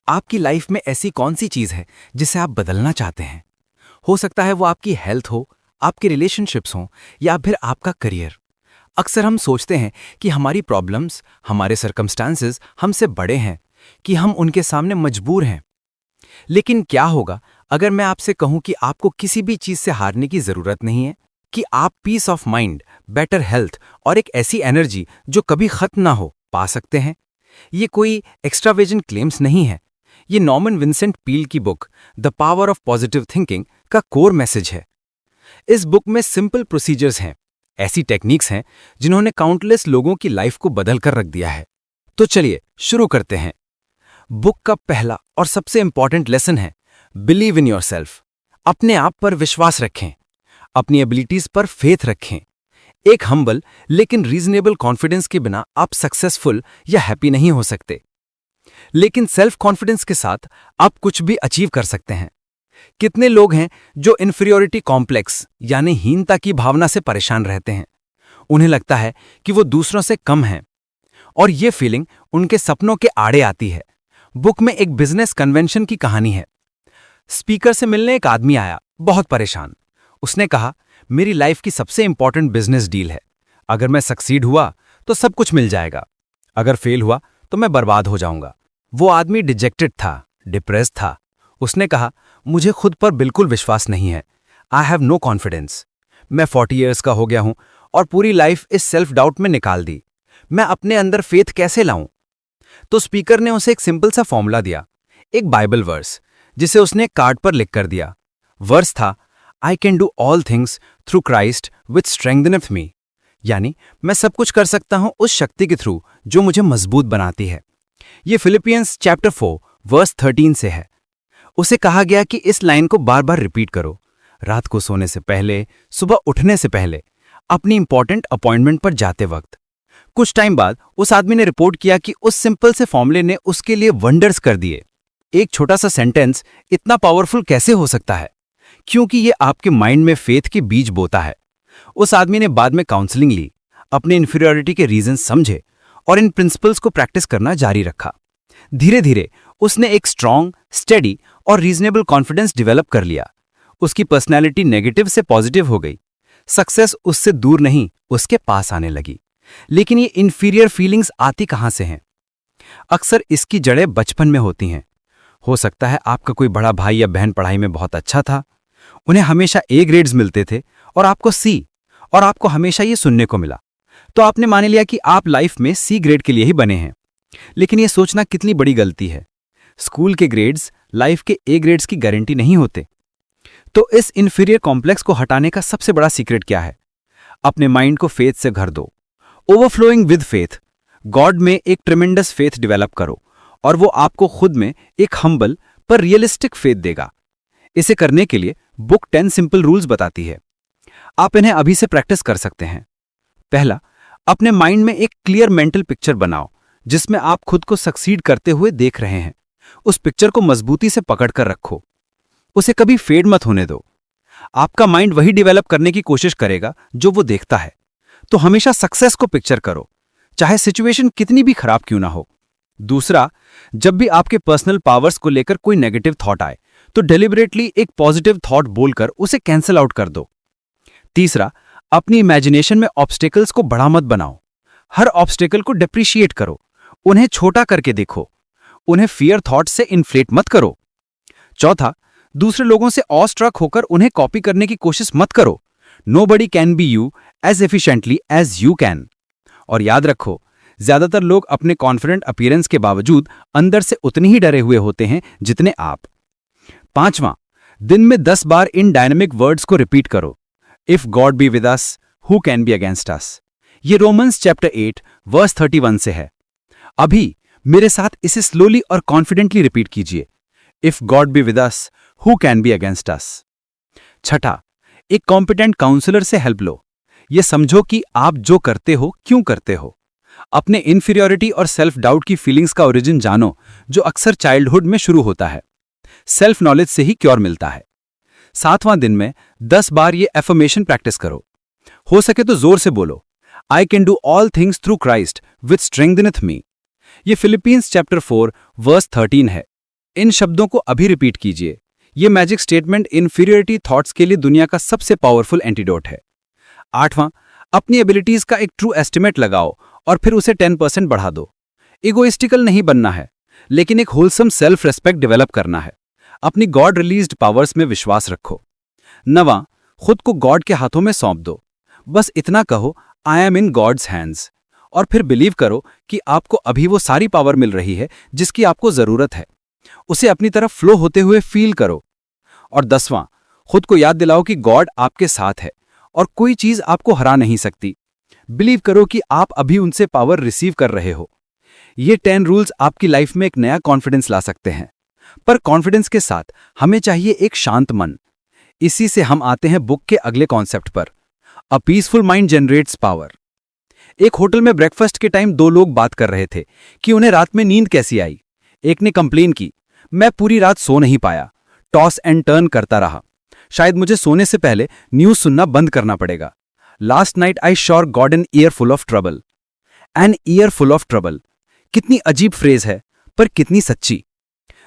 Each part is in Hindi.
आपकी लाइफ में ऐसी कौन सी चीज है जिसे आप बदलना चाहते हैं? हो सकता है वो आपकी हेल्थ हो, आपके रिलेशनशिप्स हों या फिर आपका करियर। अक्सर हम सोचते हैं कि हमारी प्रॉब्लम्स, हमारे सर्कमस्टांसेस हमसे बड़े हैं, कि हम उनके सामने मजबूर हैं। लेकिन क्या होगा अगर मैं आपसे कहूं कि आपको किसी भी चीज से हारने की जरूरत नहीं है, कि आप peace of mind, better health और एक ऐसी एनर्जी जो कभी खत्म ना हो पा सकते हैं? ये कोई एक्स्ट्रावेजेंट क्लेम्स नहीं है। ये नॉर्मन विंसेंट पील की book the power of positive thinking का कोर मैसेज है। इस बुक में सिंपल प्रोसीजर्स हैं, ऐसी टेक्निक्स हैं जिन्होंने काउंटलेस लोगों की लाइफ को बदल कर रख दिया है। तो चलिए शुरू करते हैं। बुक का पहला और सबसे इंपॉर्टेंट लेसन है बिलीव इन योरसेल्फ। अपने आप पर विश्वास रखें, अपनी एबिलिटीज पर फेथ रखें। एक हम्बल लेकिन रीजनेबल कॉन्फिडेंस के बिना आप सक्सेसफुल या हैप्पी नहीं हो सकते। लेकिन सेल्फ कॉन्फिडेंस के साथ आप कुछ भी अचीव कर सकते हैं। कितने लोग हैं जो इन्फीरियोरिटी कॉम्प्लेक्स यानी हीनता की भावना से परेशान रहते हैं? उन्हें लगता है कि वो दूसरों से कम हैं और ये फीलिंग उनके सपनों के आड़े आती है। बुक में एक बिजनेस कन्वेंशन की कहानी है। स्पीकर से मिलने एक आदमी आया, बहुत परेशान। उसने कहा, मेरी लाइफ की सबसे इंपॉर्टेंट बिजनेस डील है। अगर मैं सक्सीड हुआ तो सब कुछ मिल जाएगा, अगर फेल हुआ तो मैं बर्बाद हो जाऊंगा। वो आदमी डिजेक्टेड था, डिप्रेस था। उसने कहा, मुझे खुद पर बिल्कुल विश्वास नहीं है। I have no confidence. मैं 40 ईयर्स का हो गया हूं और पूरी लाइफ इस सेल्फ डाउट में निकाल दी। मैं अपने अंदर फेथ कैसे लाऊं? तो स्पीकर ने उसे एक सिंपल सा फॉर्मूला दिया, एक बाइबल वर्स, जिसे उसने एक कार्ड पर लिख कर दिया। वर्स था, I can do all things through Christ which strengtheneth me. यानी मैं सब कुछ कर सकता हूं उस शक्ति के थ्रू जो मुझे मजबूत बनाती है। ये फिलिपियंस चैप्टर 4 वर्स 13 से है। उसे कहा गया कि इस लाइन को बार बार रिपीट करो, रात को सोने से पहले, सुबह उठने से पहले, अपनी इंपॉर्टेंट अपॉइंटमेंट पर जाते वक्त। कुछ टाइम बाद उस आदमी ने रिपोर्ट किया कि उस सिंपल से फॉर्मूले ने उसके लिए वंडर्स कर दिए। एक छोटा सा सेंटेंस इतना पावरफुल कैसे हो सकता है? क्योंकि ये आपके माइंड में फेथ के बीज बोता है। उस आदमी ने बाद में काउंसलिंग ली, अपने इन्फीरियरिटी के रीजन समझे और इन प्रिंसिपल्स को प्रैक्टिस करना जारी रखा। धीरे धीरे उसने एक स्ट्रांग, स्टेडी और रीजनेबल कॉन्फिडेंस डेवलप कर लिया। उसकी पर्सनैलिटी नेगेटिव से पॉजिटिव हो गई। सक्सेस उससे दूर नहीं, उसके पास आने लगी। लेकिन ये इन्फीरियर फीलिंग्स आती कहां से हैं? अक्सर इसकी जड़ें बचपन में होती हैं। हो सकता है आपका कोई बड़ा भाई या बहन पढ़ाई में बहुत अच्छा था, उन्हें हमेशा ए ग्रेड्स मिलते थे और आपको सी, और आपको हमेशा ये सुनने को मिला। तो आपने मान लिया कि आप लाइफ में सी ग्रेड के लिए ही बने हैं। लेकिन यह सोचना कितनी बड़ी गलती है। स्कूल के ग्रेड्स लाइफ के ए ग्रेड्स की गारंटी नहीं होते। तो इस इन्फीरियर कॉम्प्लेक्स को हटाने का सबसे बड़ा सीक्रेट क्या है? अपने माइंड को फेथ से भर दो, ओवरफ्लोइंग विद फेथ। गॉड में एक ट्रिमेंडस फेथ डेवलप करो और वो आपको खुद में एक हम्बल पर रियलिस्टिक फेथ देगा। इसे करने के लिए बुक 10 सिंपल रूल्स बताती है। आप इन्हें अभी से प्रैक्टिस कर सकते हैं। पहला, अपने माइंड में एक क्लियर मेंटल पिक्चर बनाओ जिसमें आप खुद को सक्सीड करते हुए देख रहे हैं। उस पिक्चर को मजबूती से पकड़ कर रखो, उसे कभी फेड मत होने दो। आपका माइंड वही डेवलप करने की कोशिश करेगा जो वो देखता है। तो हमेशा सक्सेस को पिक्चर करो, चाहे सिचुएशन कितनी भी खराब क्यों ना हो। दूसरा, जब भी आपके पर्सनल पावर्स को लेकर कोई नेगेटिव थॉट आए तो डेलिबरेटली एक पॉजिटिव थॉट बोलकर उसे कैंसिल आउट कर दो। तीसरा, अपनी इमेजिनेशन में ऑब्स्टेकल्स को बड़ा मत बनाओ। हर ऑब्स्टेकल को डिप्रिशिएट करो, उन्हें छोटा करके देखो, उन्हें फियर थॉट से इन्फ्लेट मत करो। चौथा, दूसरे लोगों से ऑस्ट्रक होकर उन्हें कॉपी करने की कोशिश मत करो। Nobody can be you as efficiently as you can. और याद रखो, ज्यादातर लोग अपने कॉन्फिडेंट अपीयरेंस के बावजूद अंदर से उतने ही डरे हुए होते हैं जितने आप। पांचवां, दिन में 10 बार इन डायनेमिक वर्ड्स को रिपीट करो। If God be with us, who can be against us. ये रोमन्स चैप्टर 8 वर्स 31 से है। अभी मेरे साथ इसे स्लोली और कॉन्फिडेंटली रिपीट कीजिए। If God be with us, who can be against us. छठा, एक कॉम्पिटेंट काउंसलर से हेल्प लो। यह समझो कि आप जो करते हो क्यों करते हो। अपने इन्फीरियरिटी और सेल्फ डाउट की फीलिंग्स का ओरिजिन जानो, जो अक्सर चाइल्डहुड में शुरू होता है। सेल्फ नॉलेज से ही क्योर मिलता है। सातवां, दिन में 10 बार ये एफर्मेशन प्रैक्टिस करो। हो सके तो जोर से बोलो, I can do all things through Christ which strengtheneth me. ये फिलिपियंस चैप्टर 4 वर्स 13 है। इन शब्दों को अभी रिपीट कीजिए। ये मैजिक स्टेटमेंट इन्फीरियरिटी थॉट्स के लिए दुनिया का सबसे पावरफुल एंटीडोट है। 8वां, अपनी एबिलिटीज का एक ट्रू एस्टिमेट लगाओ और फिर उसे 10% बढ़ा दो। इगोइस्टिकल नहीं बनना है, लेकिन एक होलसम सेल्फ रेस्पेक्ट डेवलप करना है। अपनी गॉड रिलीज्ड पावर्स में विश्वास रखो। 9वां, खुद को गॉड के हाथों में सौंप दो। बस इतना कहो, I am in God's hands, और फिर बिलीव करो कि आपको अभी वो सारी पावर मिल रही है जिसकी आपको जरूरत है। उसे अपनी तरफ फ्लो होते हुए फील करो। और 10वां, खुद को याद दिलाओ कि गॉड आपके साथ है और कोई चीज आपको हरा नहीं सकती। बिलीव करो कि आप अभी उनसे पावर रिसीव कर रहे हो। ये 10 रूल्स आपकी लाइफ में एक नया कॉन्फिडेंस ला सकते हैं, पर कॉन्फिडेंस के साथ हमें चाहिए एक शांत मन। इसी से हम आते हैं बुक के अगले कॉन्सेप्ट पर, a peaceful mind generates power. एक होटल में ब्रेकफास्ट के टाइम 2 लोग बात कर रहे थे कि उन्हें रात में नींद कैसी आई। एक ने कंप्लेन की, मैं पूरी रात सो नहीं पाया, टॉस एंड टर्न करता रहा, शायद मुझे सोने से पहले न्यूज सुनना बंद करना पड़ेगा। Last night I sure got an year full of trouble. An year full of trouble, कितनी अजीब फ्रेज है, पर कितनी सच्ची।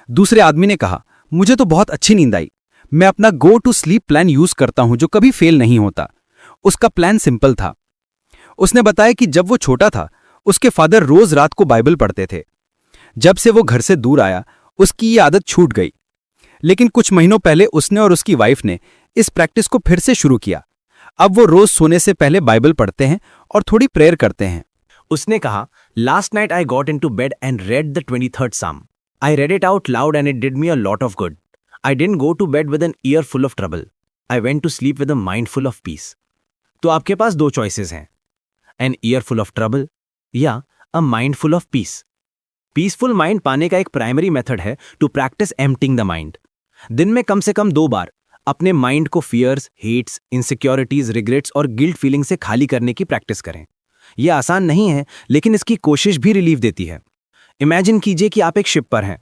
दूसरे आदमी ने कहा, मुझे तो बहुत अच्छी नींद आई, मैं अपना go to sleep plan use करता हूं जो कभी फेल नहीं होता। उसका प्लान सिंपल था। उसने बताया कि जब वो छोटा था, उसके फादर रोज रात को बाइबल पढ़ते थे। जब से वो घर से दूर आया, उसकी ये आदत छूट गई। लेकिन कुछ महीनों पहले उसने और उसकी वाइफ ने इस प्रैक्टिस को फिर से शुरू किया। अब वो रोज सोने से पहले बाइबल पढ़ते हैं और थोड़ी प्रेयर करते हैं। उसने कहा, last night I got into bed and read the 23rd Psalm. I read it out loud and it did me a lot of good. I didn't go to bed with an ear full of trouble. I went to sleep with a mind full of peace. तो आपके पास 2 चॉइसेस हैं, an ear full of trouble या a mind full of peace. Peaceful mind पाने का एक प्राइमरी मेथड है to practice emptying the mind. दिन में कम से कम 2 बार अपने माइंड को फियर्स, हेट्स, इनसिक्योरिटीज, रिग्रेट्स और गिल्ट फीलिंग से खाली करने की प्रैक्टिस करें। यह आसान नहीं है, लेकिन इसकी कोशिश भी रिलीफ देती है। इमेजिन कीजिए कि आप एक शिप पर हैं।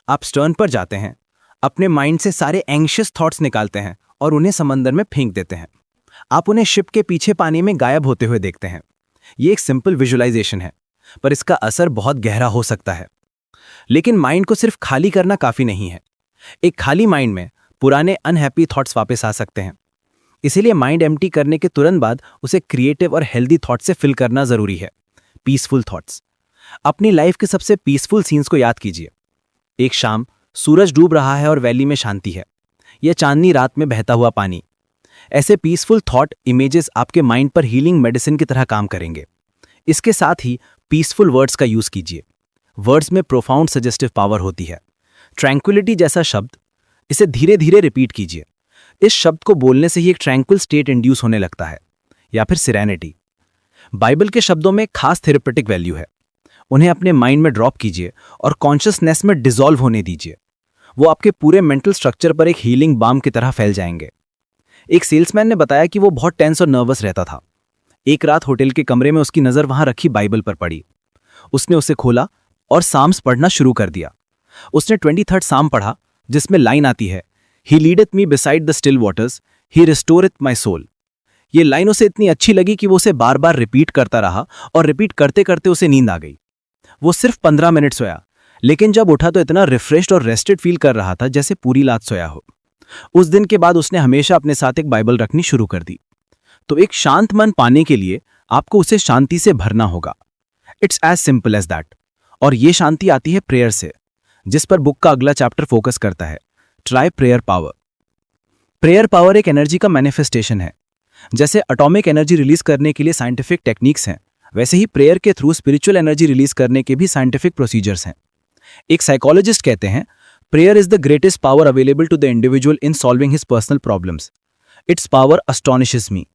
आप स्टर्न पर जाते हैं, अपने माइंड से सारे एंग्शियस थॉट्स निकालते हैं और उन्हें समंदर में फेंक देते हैं। आप उन्हें शिप के पीछे पानी में गायब होते हुए देखते हैं। ये एक सिंपल विजुअलाइजेशन है, पर इसका असर बहुत गहरा हो सकता है। लेकिन माइंड को सिर्फ खाली करना काफी नहीं है। एक खाली माइंड में पुराने अनहैप्पी थॉट्स वापस आ सकते हैं। इसीलिए माइंड एम्प्टी करने के तुरंत बाद उसे क्रिएटिव और हेल्दी थॉट से फिल करना जरूरी है, पीसफुल थॉट्स। अपनी लाइफ के सबसे पीसफुल सीन्स को याद कीजिए। एक शाम, सूरज डूब रहा है और वैली में शांति है, यह चांदनी रात में बहता हुआ पानी। ऐसे पीसफुल थॉट इमेजेस आपके माइंड पर हीलिंग मेडिसिन की तरह काम करेंगे। इसके साथ ही पीसफुल वर्ड्स का यूज कीजिए। वर्ड्स में प्रोफाउंड सजेस्टिव पावर होती है। ट्रैंक्विलिटी जैसा शब्द, इसे धीरे धीरे रिपीट कीजिए। इस शब्द को बोलने से ही एक ट्रैंक्विल स्टेट इंड्यूस होने लगता है। या फिर सिरेनिटी। बाइबल के शब्दों में खास थेरेपेटिक वैल्यू है। उन्हें अपने माइंड में ड्रॉप कीजिए और कॉन्शियसनेस में डिसॉल्व होने दीजिए। वो आपके पूरे मेंटल स्ट्रक्चर पर एक हीलिंग बाम की तरह फैल जाएंगे। एक सेल्समैन ने बताया कि वो बहुत टेंस और नर्वस रहता था। एक रात होटल के कमरे में उसकी नजर वहां रखी बाइबल पर पड़ी। उसने उसे खोला और साम्स पढ़ना शुरू कर दिया। उसने 23rd Psalm पढ़ा, जिसमें लाइन आती है, he leadeth me beside the still waters, he restoreth my soul. ये लाइन उसे इतनी अच्छी लगी कि वो उसे बार बार रिपीट करता रहा और रिपीट करते करते उसे नींद आ गई। वो सिर्फ 15 मिनट सोया, लेकिन जब उठा तो इतना रिफ्रेश्ड और रेस्टेड फील कर रहा था जैसे पूरी रात सोया हो। उस दिन के बाद उसने हमेशा अपने साथ एक बाइबल रखनी शुरू कर दी। तो एक शांत मन पाने के लिए आपको उसे शांति से भरना होगा। It's as simple as that. और ये शांति आती है प्रेयर से, जिस पर बुक का अगला चैप्टर फोकस करता है, try prayer power. Prayer power एक एनर्जी का मैनिफेस्टेशन है। जैसे एटॉमिक एनर्जी रिलीज करने के लिए साइंटिफिक टेक्निक्स हैं, वैसे ही प्रेयर के थ्रू स्पिरिचुअल एनर्जी रिलीज करने के भी साइंटिफिक प्रोसीजर्स हैं। एक साइकोलॉजिस्ट कहते हैं, prayer is the greatest power available to the individual in solving his personal problems. Its power astonishes me.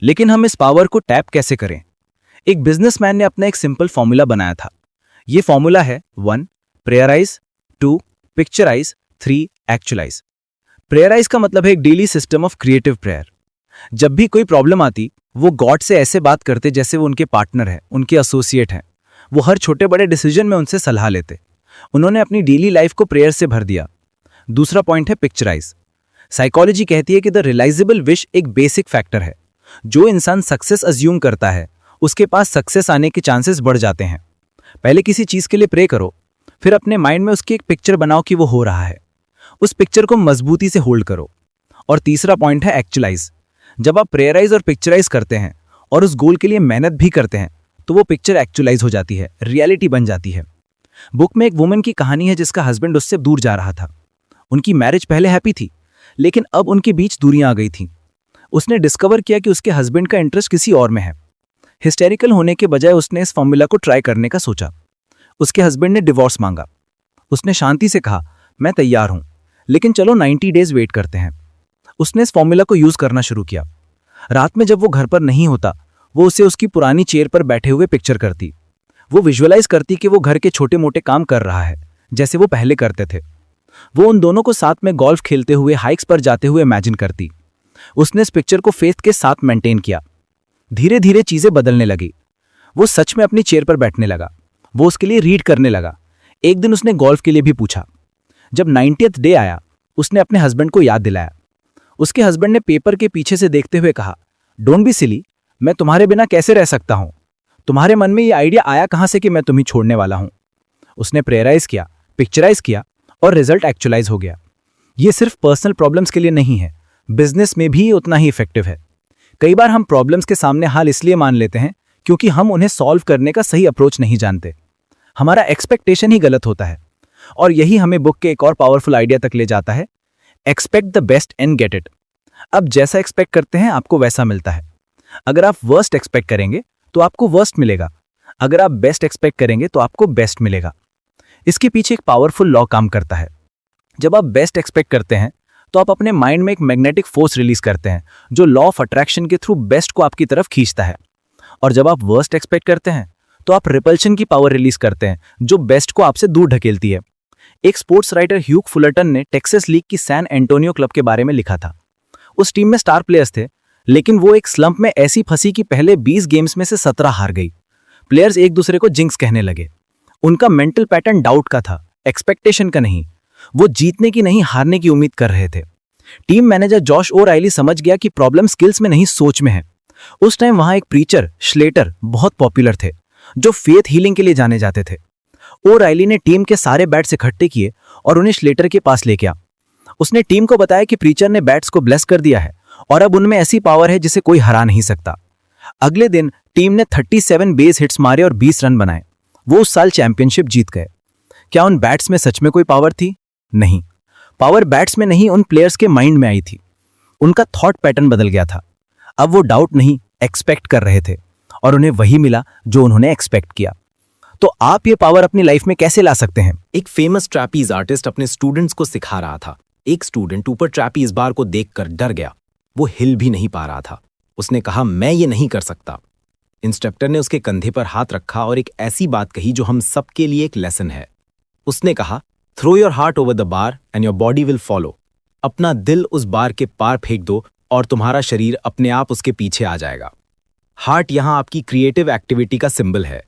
लेकिन हम इस पावर को टैप कैसे करें? एक बिजनेसमैन ने अपना एक सिंपल फॉर्मूला बनाया था। ये फॉर्मूला है 1 प्रेयराइज, 2 पिक्चराइज, 3 एक्चुअलाइज। प्रेयराइज का मतलब है एक daily system of creative prayer. जब भी कोई प्रॉब्लम आती, वो गॉड से ऐसे बात करते जैसे वो उनके पार्टनर है, उनके एसोसिएट हैं। वो हर छोटे बड़े डिसीजन में उनसे सलाह लेते। उन्होंने अपनी डेली लाइफ को प्रेयर से भर दिया। दूसरा पॉइंट है पिक्चराइज। साइकोलॉजी कहती है कि द रियलाइजेबल विश एक बेसिक फैक्टर है। जो इंसान सक्सेस अज्यूम करता है, उसके पास सक्सेस आने के चांसेस बढ़ जाते हैं। पहले किसी चीज के लिए प्रे करो, फिर अपने माइंड में उसकी एक पिक्चर बनाओ कि वो हो रहा है। उस पिक्चर को मजबूती से होल्ड करो। और तीसरा पॉइंट है एक्चुअलाइज। जब आप प्रेयराइज और पिक्चराइज करते हैं और उस गोल के लिए मेहनत भी करते हैं तो वो पिक्चर एक्चुअलाइज हो जाती है, रियलिटी बन जाती है। बुक में एक वुमन की कहानी है जिसका हस्बैंड उससे दूर जा रहा था। उनकी मैरिज पहले हैप्पी थी, लेकिन अब उनके बीच दूरियां आ गई थीं। उसने डिस्कवर किया कि उसके हस्बैंड का इंटरेस्ट किसी और में है। हिस्टेरिकल होने के बजाय उसने इस फॉर्मूला को ट्राई करने का सोचा। उसके हस्बैंड ने डिवोर्स मांगा। उसने शांति से कहा, मैं तैयार हूं, लेकिन चलो 90 डेज वेट करते हैं। उसने इस फॉर्मूला को यूज करना शुरू किया। रात में जब वो घर पर नहीं होता, वो उसे उसकी पुरानी चेयर पर बैठे हुए पिक्चर करती। वो विजुअलाइज करती कि वो घर के छोटे मोटे काम कर रहा है, जैसे वो पहले करते थे। वो उन दोनों को साथ में गोल्फ खेलते हुए, हाइक्स पर जाते हुए इमेजिन करती। उसने इस पिक्चर को फेथ के साथ मेंटेन किया। धीरे धीरे चीजें बदलने लगी। वो सच में अपनी चेयर पर बैठने लगा। वो उसके लिए रीड करने लगा। एक दिन उसने गोल्फ के लिए भी पूछा। जब 90th डे आया, उसने अपने हस्बैंड को याद दिलाया। उसके हस्बैंड ने पेपर के पीछे से देखते हुए कहा, डोंट बी सिली, मैं तुम्हारे बिना कैसे रह सकता हूं? तुम्हारे मन में ये आइडिया आया कहां से कि मैं तुम्हें छोड़ने वाला हूं? उसने प्रेयराइज किया, पिक्चराइज किया और रिजल्ट एक्चुअलाइज हो गया। ये सिर्फ पर्सनल प्रॉब्लम्स के लिए नहीं है, बिजनेस में भी उतना ही इफेक्टिव है। कई बार हम प्रॉब्लम्स के सामने हाल इसलिए मान लेते हैं क्योंकि हम उन्हें सॉल्व करने का सही अप्रोच नहीं जानते। हमारा एक्सपेक्टेशन ही गलत होता है। और यही हमें बुक के एक और पावरफुल आइडिया तक ले जाता है, expect the best and get it. अब जैसा एक्सपेक्ट करते हैं आपको वैसा मिलता है। अगर आप वर्स्ट एक्सपेक्ट करेंगे तो आपको वर्स्ट मिलेगा। अगर आप बेस्ट एक्सपेक्ट करेंगे तो आपको बेस्ट मिलेगा। इसके पीछे एक पावरफुल लॉ काम करता है। जब आप बेस्ट एक्सपेक्ट करते हैं तो आप अपने माइंड में एक मैग्नेटिक फोर्स रिलीज करते हैं जो लॉ ऑफ अट्रैक्शन के थ्रू बेस्ट को आपकी तरफ खींचता है। और जब आप वर्स्ट एक्सपेक्ट करते हैं तो आप रिपल्शन की पावर रिलीज करते हैं जो बेस्ट को आपसे दूर ढकेलती है। एक स्पोर्ट्स राइटर ह्यूग फुलरटन ने टेक्सास लीग की सैन एंटोनियो क्लब के बारे में लिखा था। उस टीम में स्टार प्लेयर्स थे, लेकिन वो एक स्लंप में ऐसी फंसी कि पहले 20 गेम्स में से 17 हार गई। प्लेयर्स एक दूसरे को जिंक्स कहने लगे। उनका मेंटल पैटर्न डाउट का था, एक्सपेक्टेशन का नहीं। वो जीतने की नहीं, हारने की उम्मीद कर रहे थे। टीम मैनेजर जॉश ओ'राइली समझ गया कि प्रॉब्लम स्किल्स में नहीं, सोच में है। उस टाइम वहां एक प्रीचर श्लेटर बहुत पॉपुलर थे जो फेथ हीलिंग के लिए जाने जाते थे। ओ'राइली ने टीम के सारे बैट्स इकट्ठे किए और उन्हें श्लेटर के पास ले गया। उसने टीम को बताया कि प्रीचर ने बैट्स को ब्लेस कर दिया है और अब उनमें ऐसी पावर है जिसे कोई हरा नहीं सकता। अगले दिन टीम ने 37 बेस हिट्स मारे और 20 रन बनाए। वो उस साल चैंपियनशिप जीत गए। क्या उन बैट्स में सच में कोई पावर थी? नहीं। पावर बैट्स में नहीं, उन प्लेयर्स के माइंड में आई थी। उनका थॉट पैटर्न बदल गया था। अब वो डाउट नहीं, एक्सपेक्ट कर रहे थे और उन्हें वही मिला जो उन्होंने एक्सपेक्ट किया। तो आप ये पावर अपनी लाइफ में कैसे ला सकते हैं? एक फेमस ट्रैपीज आर्टिस्ट अपने स्टूडेंट्स को सिखा रहा था। एक स्टूडेंट ऊपर ट्रैपीज बार को देखकर डर गया। वो हिल भी नहीं पा रहा था। उसने कहा, मैं ये नहीं कर सकता। इंस्ट्रक्टर ने उसके कंधे पर हाथ रखा और एक ऐसी बात कही जो हम सबके लिए एक लेसन है। उसने कहा, throw your heart over the bar and your body will follow. अपना दिल उस बार के पार फेंक दो और तुम्हारा शरीर अपने आप उसके पीछे आ जाएगा। हार्ट यहां आपकी क्रिएटिव एक्टिविटी का सिंबल है।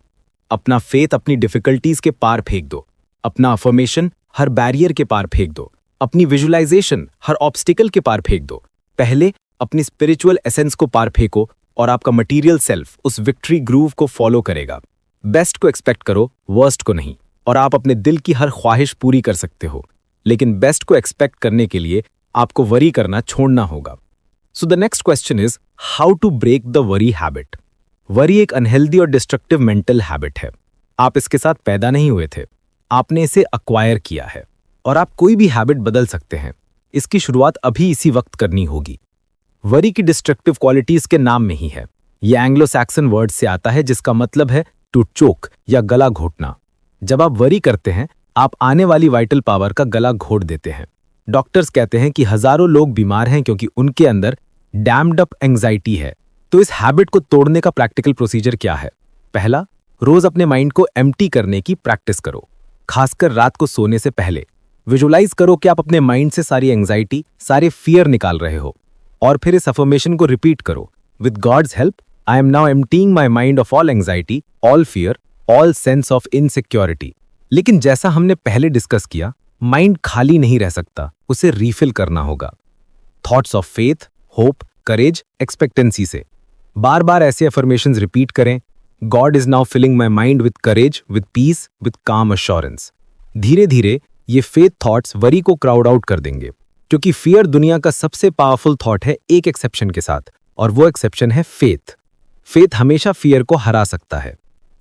अपना फेथ अपनी डिफिकल्टीज के पार फेंक दो। अपना अफर्मेशन हर बैरियर के पार फेंक दो। अपनी विजुअलाइजेशन हर ऑब्स्टिकल के पार फेंक दो। पहले अपनी स्पिरिचुअल एसेंस को पार फेंको और आपका मटीरियल सेल्फ उस विक्ट्री ग्रूव को फॉलो करेगा। बेस्ट को एक्सपेक्ट करो, वर्स्ट को नहीं। और आप अपने दिल की हर ख्वाहिश पूरी कर सकते हो, लेकिन बेस्ट को एक्सपेक्ट करने के लिए आपको वरी करना छोड़ना होगा। So the next question is how to break the worry habit. Worry एक अनहेल्दी और डिस्ट्रक्टिव मेंटल हैबिट है। आप इसके साथ पैदा नहीं हुए थे, आपने इसे अक्वायर किया है। और आप कोई भी हैबिट बदल सकते हैं। इसकी शुरुआत अभी इसी वक्त करनी होगी। वरी की डिस्ट्रक्टिव क्वालिटी इसके नाम में ही है। यह एंग्लो सैक्सन वर्ड से आता है जिसका मतलब है टू चोक या गला घोटना। जब आप वरी करते हैं, आप आने वाली वाइटल पावर का गला घोट देते हैं। डॉक्टर्स कहते हैं कि हजारों लोग बीमार हैं क्योंकि उनके अंदर डैम्ड अप एंग्जाइटी है। तो इस हैबिट को तोड़ने का प्रैक्टिकल प्रोसीजर क्या है? पहला, रोज अपने माइंड को एम्प्टी करने की प्रैक्टिस करो, खासकर रात को सोने से पहले। विजुअलाइज करो कि आप अपने माइंड से सारी एंग्जाइटी, सारे फियर निकाल रहे हो। और फिर इस अफर्मेशन को रिपीट करो, with God's help I am now emptying my mind of all anxiety, all fear, all sense of insecurity. लेकिन जैसा हमने पहले डिस्कस किया, माइंड खाली नहीं रह सकता, उसे रीफिल करना होगा। Thoughts of faith, hope, courage, expectancy से बार बार ऐसे अफर्मेशंस रिपीट करें। God is now filling my mind with courage, with peace, with calm assurance. धीरे धीरे ये फेथ थॉट्स वरी को क्राउड आउट कर देंगे, क्योंकि फियर दुनिया का सबसे पावरफुल थॉट है, एक एक्सेप्शन के साथ, और वो एक्सेप्शन है फेथ। फेथ हमेशा फियर को हरा सकता है।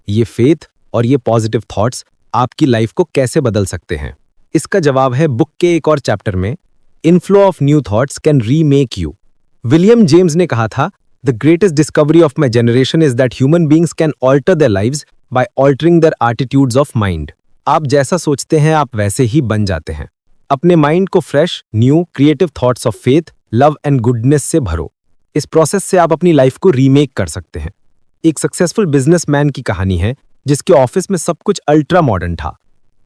ये फेथ और ये पॉजिटिव थॉट्स आपकी लाइफ को कैसे बदल सकते हैं, इसका जवाब है बुक के एक और चैप्टर में, inflow of new thoughts can remake you. William James ने कहा था, the greatest discovery of my generation is that human beings can alter their lives by altering their attitudes of mind. आप जैसा सोचते हैं आप वैसे ही बन जाते हैं। अपने माइंड को fresh, new, creative thoughts of faith, love and goodness से भरो। इस प्रोसेस से आप अपनी लाइफ को रीमेक कर सकते हैं। एक सक्सेसफुल बिजनेसमैन की कहानी है जिसके ऑफिस में सब कुछ अल्ट्रा मॉडर्न था,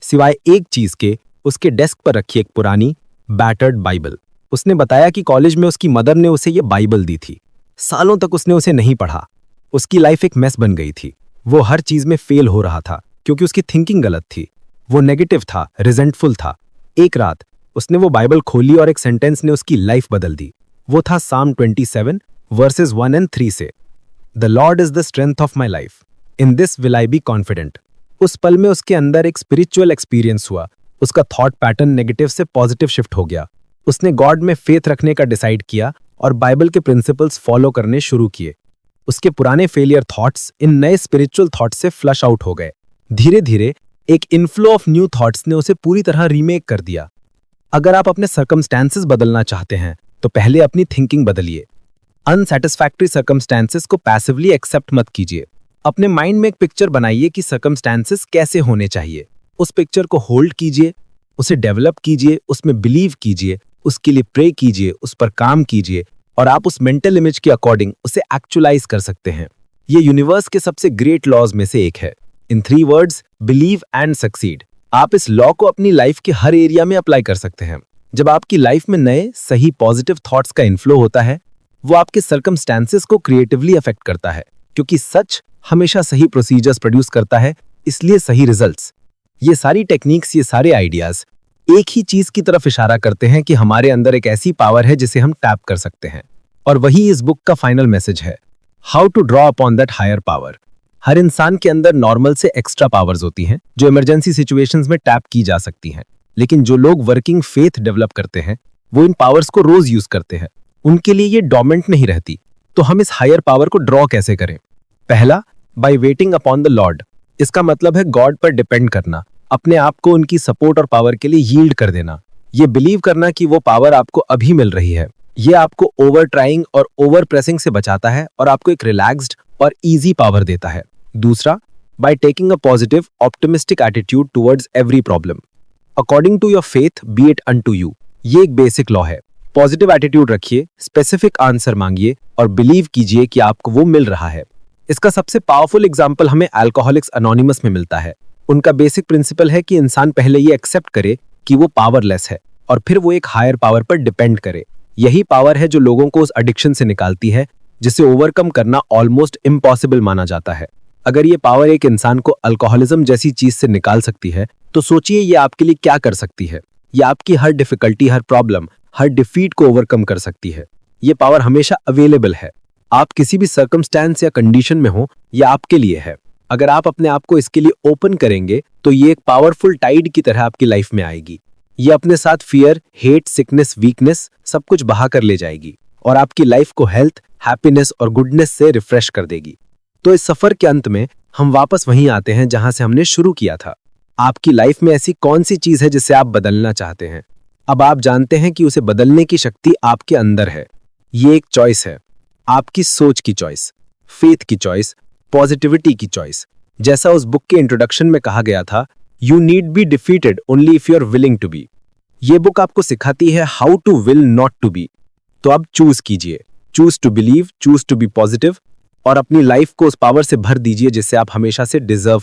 सिवाय एक चीज के, उसके डेस्क पर रखी एक पुरानी बैटर्ड बाइबल। उसने बताया कि कॉलेज में उसकी मदर ने उसे ये बाइबल दी थी। सालों तक उसने उसे नहीं पढ़ा। उसकी लाइफ एक मेस बन गई थी। वो हर चीज में फेल हो रहा था क्योंकि उसकी थिंकिंग गलत थी। वो नेगेटिव था, रिजेंटफुल था। एक रात उसने वो बाइबल खोली और एक सेंटेंस ने उसकी लाइफ बदल दी। वो था साम 27 वर्सेस 1 और 3 से, the Lord is the strength of my life, in this will I be confident. उस पल में उसके अंदर एक स्पिरिचुअल एक्सपीरियंस हुआ। उसका थॉट पैटर्न नेगेटिव से पॉजिटिव शिफ्ट हो गया। उसने गॉड में फेथ रखने का डिसाइड किया और बाइबल के प्रिंसिपल्स फॉलो करने शुरू किए। उसके पुराने फेलियर थॉट्स इन नए स्पिरिचुअल थॉट्स से फ्लश आउट हो गए। धीरे धीरे एक इनफ्लो ऑफ न्यू थॉट्स ने उसे पूरी तरह रीमेक कर दिया। अगर आप अपने सर्कमस्टेंसेस बदलना चाहते हैं तो पहले अपनी थिंकिंग बदलिए। अनसैटिस्फैक्टरी सर्कमस्टेंसेस को पैसिवली एक्सेप्ट मत कीजिए। अपने माइंड में एक पिक्चर बनाइए कि सर्कमस्टेंसेस कैसे होने चाहिए। उस पिक्चर को होल्ड कीजिए, उसे डेवलप कीजिए, उसमें बिलीव कीजिए, उसके लिए प्रे कीजिए, उस पर काम कीजिए और आप उस मेंटल इमेज के अकॉर्डिंग उसे एक्चुअलाइज कर सकते हैं। ये यूनिवर्स के सबसे ग्रेट लॉज में से एक है। इन 3 वर्ड्स, बिलीव एंड सक्सीड। आप इस लॉ को अपनी लाइफ के हर एरिया में अप्लाई कर सकते हैं। जब आपकी लाइफ में नए, सही, पॉजिटिव थॉट्स का इनफ्लो होता है, वो आपके सर्कमस्टेंसेस को क्रिएटिवली अफेक्ट करता है, क्योंकि सच हमेशा सही प्रोसीजर्स प्रोड्यूस करता है, इसलिए सही रिजल्ट्स। ये सारी टेक्निक्स, ये सारे आइडियाज एक ही चीज की तरफ इशारा करते हैं कि हमारे अंदर एक ऐसी पावर है जिसे हम टैप कर सकते हैं। और वही इस बुक का फाइनल मैसेज है, how to draw upon that higher power. हर इंसान के अंदर नॉर्मल से एक्स्ट्रा पावर्स होती हैं जो इमरजेंसी सिचुएशंस में टैप की जा सकती हैं। लेकिन जो लोग वर्किंग फेथ डेवलप करते हैं वो इन पावर्स को रोज यूज करते हैं। उनके लिए ये डोमेंट नहीं रहती। तो हम इस हायर पावर को ड्रॉ कैसे करें? पहला, by waiting upon the Lord. इसका मतलब है गॉड पर डिपेंड करना, अपने आप को उनकी सपोर्ट और पावर के लिए यील्ड कर देना। ये बिलीव करना कि वो पावर आपको अभी मिल रही है। ये आपको ओवर ट्राइंग और ओवर प्रेसिंग से बचाता है और आपको एक रिलैक्स्ड और इजी पावर देता है। दूसरा, by taking a positive optimistic attitude towards every problem according to your faith be it unto you. ये एक बेसिक लॉ है। पॉजिटिव एटीट्यूड रखिए, स्पेसिफिक आंसर मांगिए और बिलीव कीजिए कि आपको वो मिल रहा है। इसका सबसे पावरफुल एग्जाम्पल हमें अल्कोहलिक्स अनोनिमस में मिलता है। उनका बेसिक प्रिंसिपल है कि इंसान पहले ये एक्सेप्ट करे कि वो पावरलेस है और फिर वो एक हायर पावर पर डिपेंड करे। यही पावर है जो लोगों को उस एडिक्शन से निकालती है जिसे ओवरकम करना ऑलमोस्ट इम्पॉसिबल माना जाता है। अगर ये पावर एक इंसान को अल्कोहलिज्म जैसी चीज से निकाल सकती है तो सोचिए ये आपके लिए क्या कर सकती है। ये आपकी हर डिफिकल्टी, हर प्रॉब्लम, हर डिफीट को ओवरकम कर सकती है। ये पावर हमेशा अवेलेबल है। आप किसी भी सर्कमस्टेंस या कंडीशन में हो, ये आपके लिए है। अगर आप अपने आप को इसके लिए ओपन करेंगे तो ये एक पावरफुल टाइड की तरह आपकी लाइफ में आएगी। ये अपने साथ फियर, हेट, सिकनेस, वीकनेस सब कुछ बहा कर ले जाएगी और आपकी लाइफ को हेल्थ, हैप्पीनेस और गुडनेस से रिफ्रेश कर देगी। तो इस सफर के अंत में हम वापस वहीं आते हैं जहां से हमने शुरू किया था। आपकी लाइफ में ऐसी कौन सी चीज है जिसे आप बदलना चाहते हैं? अब आप जानते हैं कि उसे बदलने की शक्ति आपके अंदर है। ये एक चॉइस है, आपकी सोच की चॉइस, फेथ की चॉइस, पॉजिटिविटी की चॉइस। जैसा उस बुक के इंट्रोडक्शन में कहा गया था, you need be defeated only if you are willing to be. ये बुक आपको सिखाती है how to will not to be. तो अब चूज कीजिए, choose to believe, choose to be positive और अपनी लाइफ को उस पावर से भर दीजिए जिससे आप हमेशा से डिजर्व